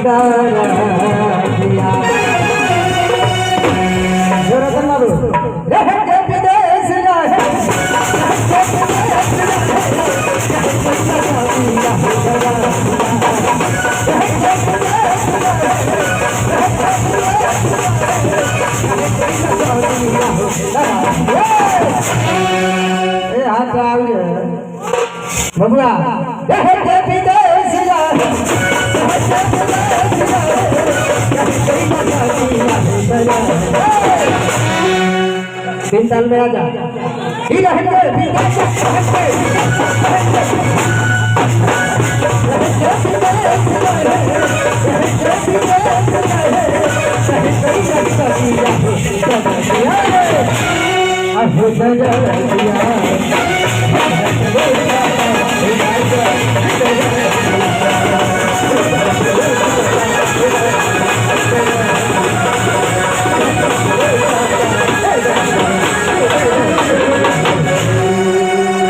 बिगाड़ दिया जरा करना दो रह के विदेश रहे हाथ बबुआ तीन साल में आ जा ठीक है